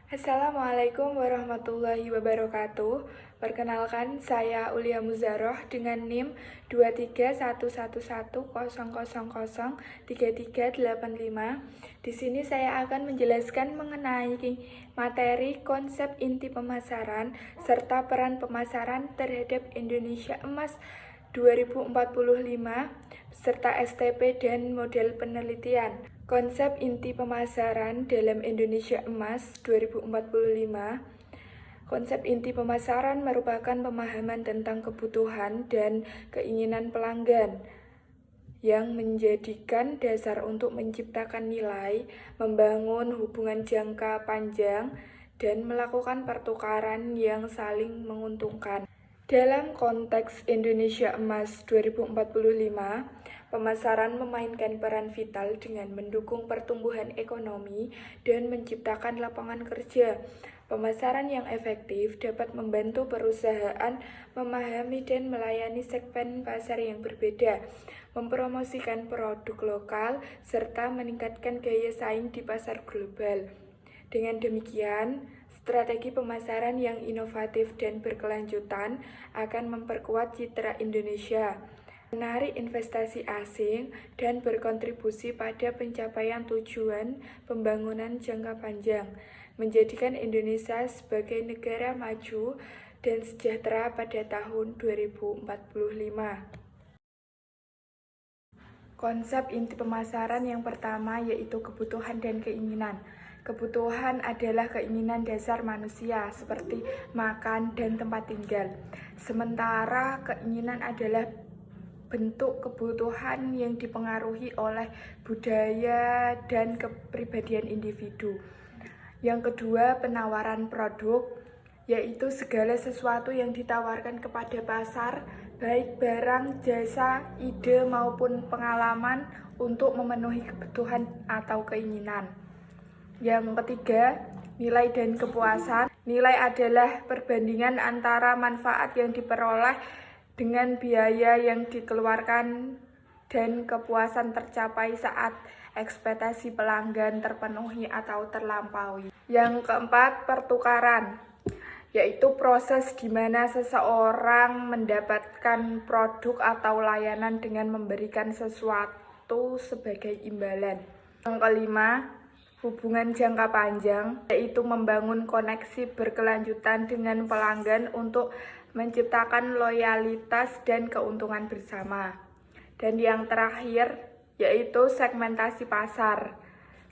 Assalamualaikum warahmatullahi wabarakatuh. Perkenalkan, saya Ulia Muzaroh dengan NIM 2311100003385. Di sini saya akan menjelaskan mengenai materi konsep inti pemasaran serta peran pemasaran terhadap Indonesia Emas 2045 serta STP dan model penelitian. Konsep inti pemasaran dalam Indonesia Emas 2045. Konsep inti pemasaran merupakan pemahaman tentang kebutuhan dan keinginan pelanggan yang menjadikan dasar untuk menciptakan nilai, membangun hubungan jangka panjang, dan melakukan pertukaran yang saling menguntungkan. Dalam konteks Indonesia Emas 2045, pemasaran memainkan peran vital dengan mendukung pertumbuhan ekonomi dan menciptakan lapangan kerja. Pemasaran yang efektif dapat membantu perusahaan memahami dan melayani segmen pasar yang berbeda, mempromosikan produk lokal, serta meningkatkan gaya saing di pasar global. Dengan demikian, strategi pemasaran yang inovatif dan berkelanjutan akan memperkuat citra Indonesia, menarik investasi asing, dan berkontribusi pada pencapaian tujuan pembangunan jangka panjang, menjadikan Indonesia sebagai negara maju dan sejahtera pada tahun 2045. Konsep inti pemasaran yang pertama yaitu kebutuhan dan keinginan. Kebutuhan adalah keinginan dasar manusia seperti makan dan tempat tinggal. Sementara keinginan adalah bentuk kebutuhan yang dipengaruhi oleh budaya dan kepribadian individu. Yang kedua, penawaran produk, yaitu segala sesuatu yang ditawarkan kepada pasar, baik barang, jasa, ide maupun pengalaman untuk memenuhi kebutuhan atau keinginan. Yang ketiga, nilai dan kepuasan. Nilai adalah perbandingan antara manfaat yang diperoleh dengan biaya yang dikeluarkan dan kepuasan tercapai saat ekspektasi pelanggan terpenuhi atau terlampaui. Yang keempat, pertukaran, yaitu proses di mana seseorang mendapatkan produk atau layanan dengan memberikan sesuatu sebagai imbalan. Yang kelima, hubungan jangka panjang, yaitu membangun koneksi berkelanjutan dengan pelanggan untuk menciptakan loyalitas dan keuntungan bersama. Dan yang terakhir, yaitu segmentasi pasar.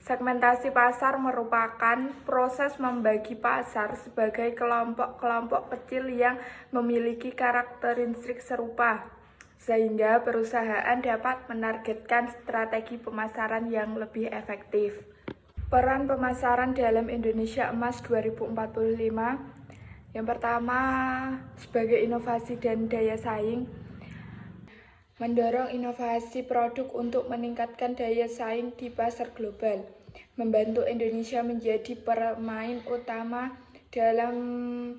Segmentasi pasar merupakan proses membagi pasar sebagai kelompok-kelompok kecil yang memiliki karakteristik serupa, sehingga perusahaan dapat menargetkan strategi pemasaran yang lebih efektif. Peran pemasaran dalam Indonesia Emas 2045. Yang pertama, sebagai inovasi dan daya saing, mendorong inovasi produk untuk meningkatkan daya saing di pasar global, membantu Indonesia menjadi pemain utama dalam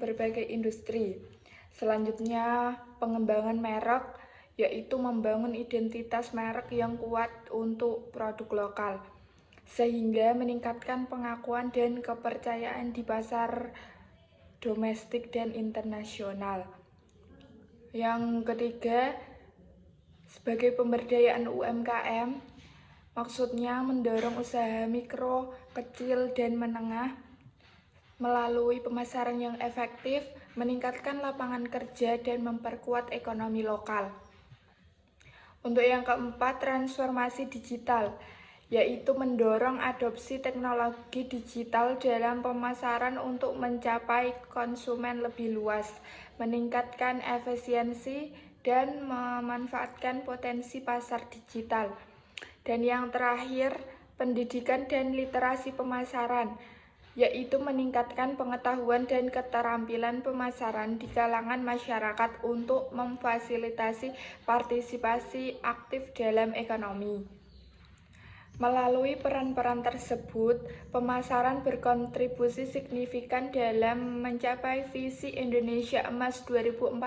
berbagai industri. Selanjutnya, pengembangan merek, yaitu membangun identitas merek yang kuat untuk produk lokal, sehingga meningkatkan pengakuan dan kepercayaan di pasar domestik dan internasional. Yang ketiga, sebagai pemberdayaan UMKM, maksudnya mendorong usaha mikro, kecil, dan menengah melalui pemasaran yang efektif, meningkatkan lapangan kerja, dan memperkuat ekonomi lokal. Untuk yang keempat, transformasi digital, yaitu mendorong adopsi teknologi digital dalam pemasaran untuk mencapai konsumen lebih luas, meningkatkan efisiensi, dan memanfaatkan potensi pasar digital. Dan yang terakhir, pendidikan dan literasi pemasaran, yaitu meningkatkan pengetahuan dan keterampilan pemasaran di kalangan masyarakat untuk memfasilitasi partisipasi aktif dalam ekonomi. Melalui peran-peran tersebut, pemasaran berkontribusi signifikan dalam mencapai visi Indonesia Emas 2045,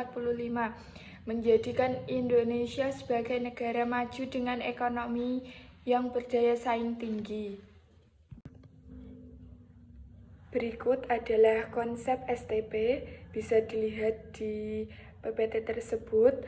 menjadikan Indonesia sebagai negara maju dengan ekonomi yang berdaya saing tinggi. Berikut adalah konsep STP, bisa dilihat di PPT tersebut.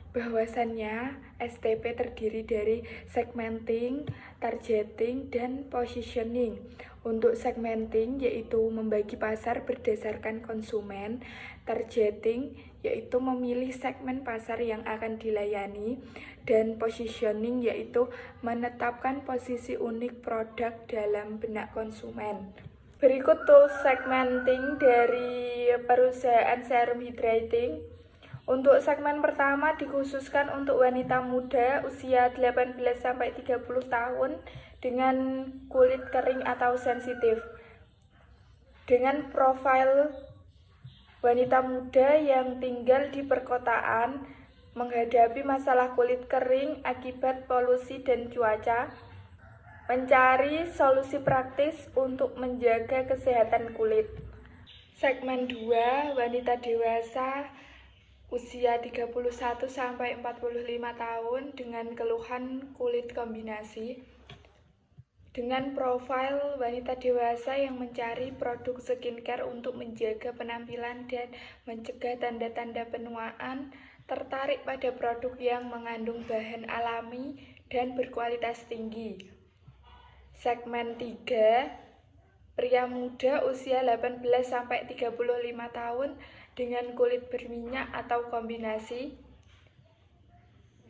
Bahwasannya STP terdiri dari segmenting, targeting, dan positioning. Untuk segmenting yaitu membagi pasar berdasarkan konsumen, targeting yaitu memilih segmen pasar yang akan dilayani, dan positioning yaitu menetapkan posisi unik produk dalam benak konsumen. Berikut tools segmenting dari perusahaan Serum Hydrating. Untuk segmen pertama dikhususkan untuk wanita muda usia 18-30 tahun dengan kulit kering atau sensitif. Dengan profil wanita muda yang tinggal di perkotaan, menghadapi masalah kulit kering akibat polusi dan cuaca, mencari solusi praktis untuk menjaga kesehatan kulit. Segmen 2, wanita dewasa usia 31-45 tahun dengan keluhan kulit kombinasi. Dengan profil wanita dewasa yang mencari produk skincare untuk menjaga penampilan dan mencegah tanda-tanda penuaan, tertarik pada produk yang mengandung bahan alami dan berkualitas tinggi. Segmen 3, pria muda usia 18-35 tahun dengan kulit berminyak atau kombinasi.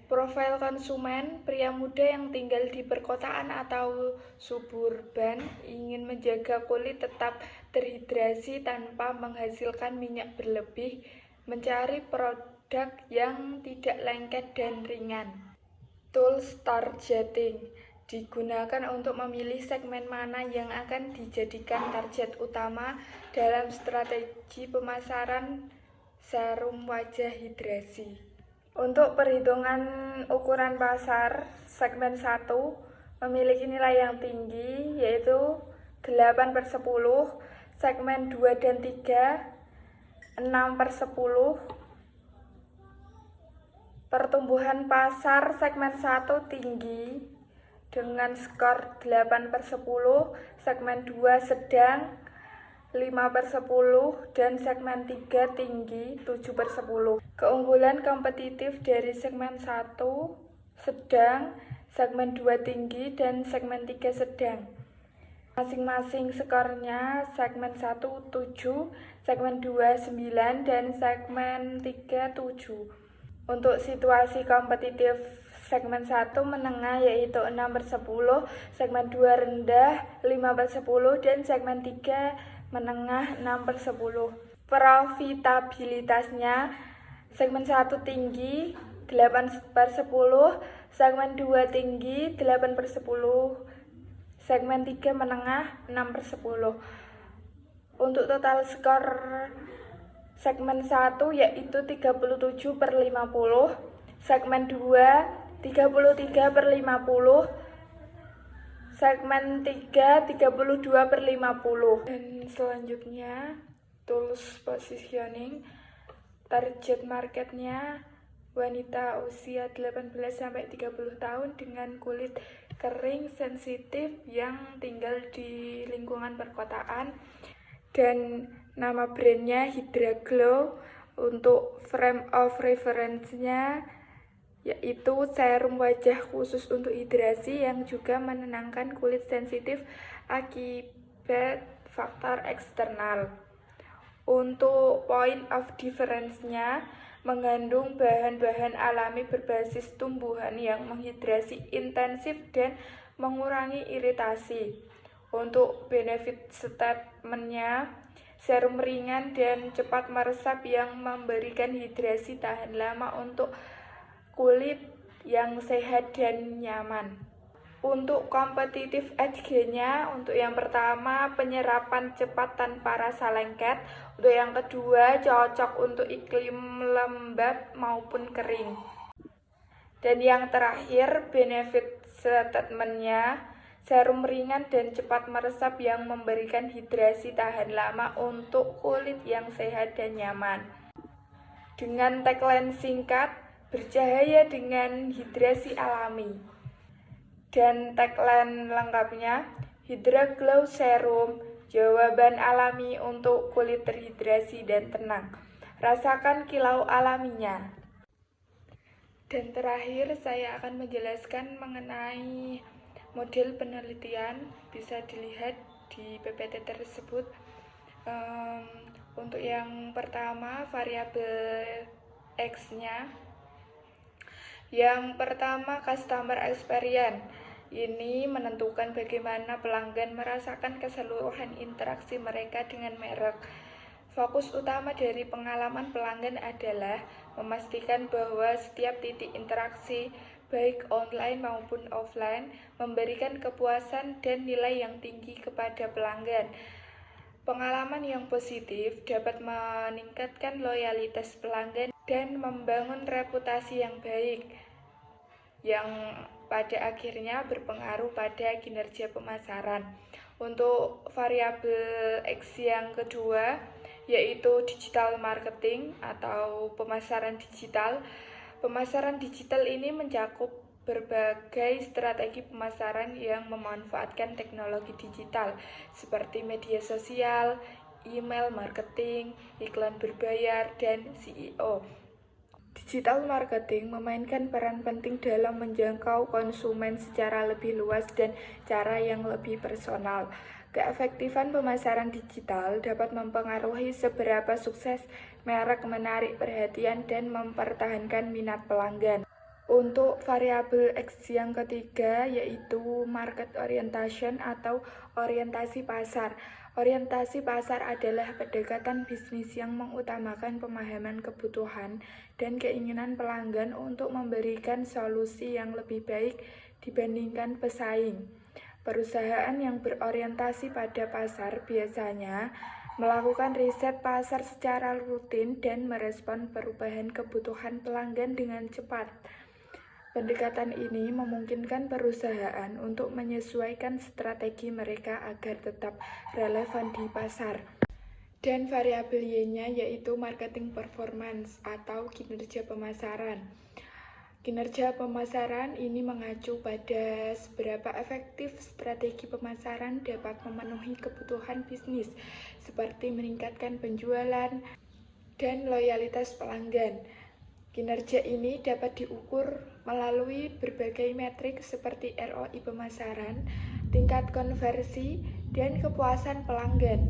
Profil konsumen, pria muda yang tinggal di perkotaan atau suburban, ingin menjaga kulit tetap terhidrasi tanpa menghasilkan minyak berlebih, mencari produk yang tidak lengket dan ringan. Tools targeting digunakan untuk memilih segmen mana yang akan dijadikan target utama dalam strategi pemasaran serum wajah hidrasi. Untuk perhitungan ukuran pasar, segmen 1 memiliki nilai yang tinggi yaitu 8/10, segmen 2 dan 3 6/10. Pertumbuhan pasar segmen 1 tinggi dengan skor 8/10, segmen 2 sedang 5/10, dan segmen 3 tinggi 7/10. Keunggulan kompetitif dari segmen 1 sedang, segmen 2 tinggi, dan segmen 3 sedang. Masing-masing skornya segmen 1 7, segmen 2 9, dan segmen 3 7. Untuk situasi kompetitif segmen 1 menengah yaitu 6/10, segmen 2 rendah 5/10, dan segmen 3 menengah 6/10. Profitabilitasnya segmen 1 tinggi 8/10, segmen 2 tinggi 8/10, segmen 3 menengah 6/10. Untuk total skor segmen 1 yaitu 37/50, segmen 2 33/50, segmen 3 32/50. Dan selanjutnya tools positioning, target marketnya wanita usia 18-30 tahun dengan kulit kering sensitif yang tinggal di lingkungan perkotaan, dan nama brandnya Hydra Glow. Untuk frame of reference-nya yaitu serum wajah khusus untuk hidrasi yang juga menenangkan kulit sensitif akibat faktor eksternal. Untuk point of difference-nya mengandung bahan-bahan alami berbasis tumbuhan yang menghidrasi intensif dan mengurangi iritasi. Untuk benefit statement-nya, serum ringan dan cepat meresap yang memberikan hidrasi tahan lama untuk kulit yang sehat dan nyaman. Untuk kompetitif edge-nya, untuk yang pertama penyerapan cepat tanpa rasa lengket, untuk yang kedua cocok untuk iklim lembab maupun kering, dan yang terakhir benefit statement-nya serum ringan dan cepat meresap yang memberikan hidrasi tahan lama untuk kulit yang sehat dan nyaman. Dengan tagline singkat, bercahaya dengan hidrasi alami. Dan tagline lengkapnya, Hydra Glow Serum, jawaban alami untuk kulit terhidrasi dan tenang. Rasakan kilau alaminya. Dan terakhir saya akan menjelaskan mengenai model penelitian. Bisa dilihat di PPT tersebut. Untuk yang pertama, variabel X-nya. Yang pertama, customer experience. Ini menentukan bagaimana pelanggan merasakan keseluruhan interaksi mereka dengan merek. Fokus utama dari pengalaman pelanggan adalah memastikan bahwa setiap titik interaksi, baik online maupun offline, memberikan kepuasan dan nilai yang tinggi kepada pelanggan. Pengalaman yang positif dapat meningkatkan loyalitas pelanggan dan membangun reputasi yang baik, yang pada akhirnya berpengaruh pada kinerja pemasaran. Untuk variabel X yang kedua, yaitu digital marketing atau pemasaran digital. Pemasaran digital ini mencakup berbagai strategi pemasaran yang memanfaatkan teknologi digital seperti media sosial, email marketing, iklan berbayar, dan SEO. Digital marketing memainkan peran penting dalam menjangkau konsumen secara lebih luas dan cara yang lebih personal. Keefektifan pemasaran digital dapat mempengaruhi seberapa sukses merek menarik perhatian dan mempertahankan minat pelanggan. Untuk variabel X yang ketiga, yaitu market orientation atau orientasi pasar. Orientasi pasar adalah pendekatan bisnis yang mengutamakan pemahaman kebutuhan dan keinginan pelanggan untuk memberikan solusi yang lebih baik dibandingkan pesaing. Perusahaan yang berorientasi pada pasar biasanya melakukan riset pasar secara rutin dan merespon perubahan kebutuhan pelanggan dengan cepat. Pendekatan ini memungkinkan perusahaan untuk menyesuaikan strategi mereka agar tetap relevan di pasar. Dan variabel Y-nya yaitu marketing performance atau kinerja pemasaran. Kinerja pemasaran ini mengacu pada seberapa efektif strategi pemasaran dapat memenuhi kebutuhan bisnis, seperti meningkatkan penjualan dan loyalitas pelanggan. Kinerja ini dapat diukur melalui berbagai metrik seperti ROI pemasaran, tingkat konversi, dan kepuasan pelanggan.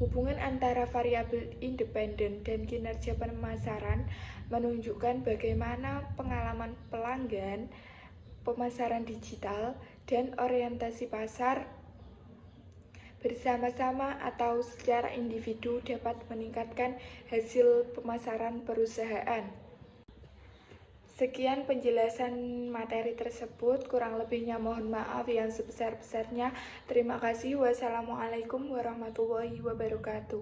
Hubungan antara variabel independen dan kinerja pemasaran menunjukkan bagaimana pengalaman pelanggan, pemasaran digital, dan orientasi pasar bersama-sama atau secara individu dapat meningkatkan hasil pemasaran perusahaan. Sekian penjelasan materi tersebut, kurang lebihnya mohon maaf yang sebesar-besarnya. Terima kasih. Wassalamualaikum warahmatullahi wabarakatuh.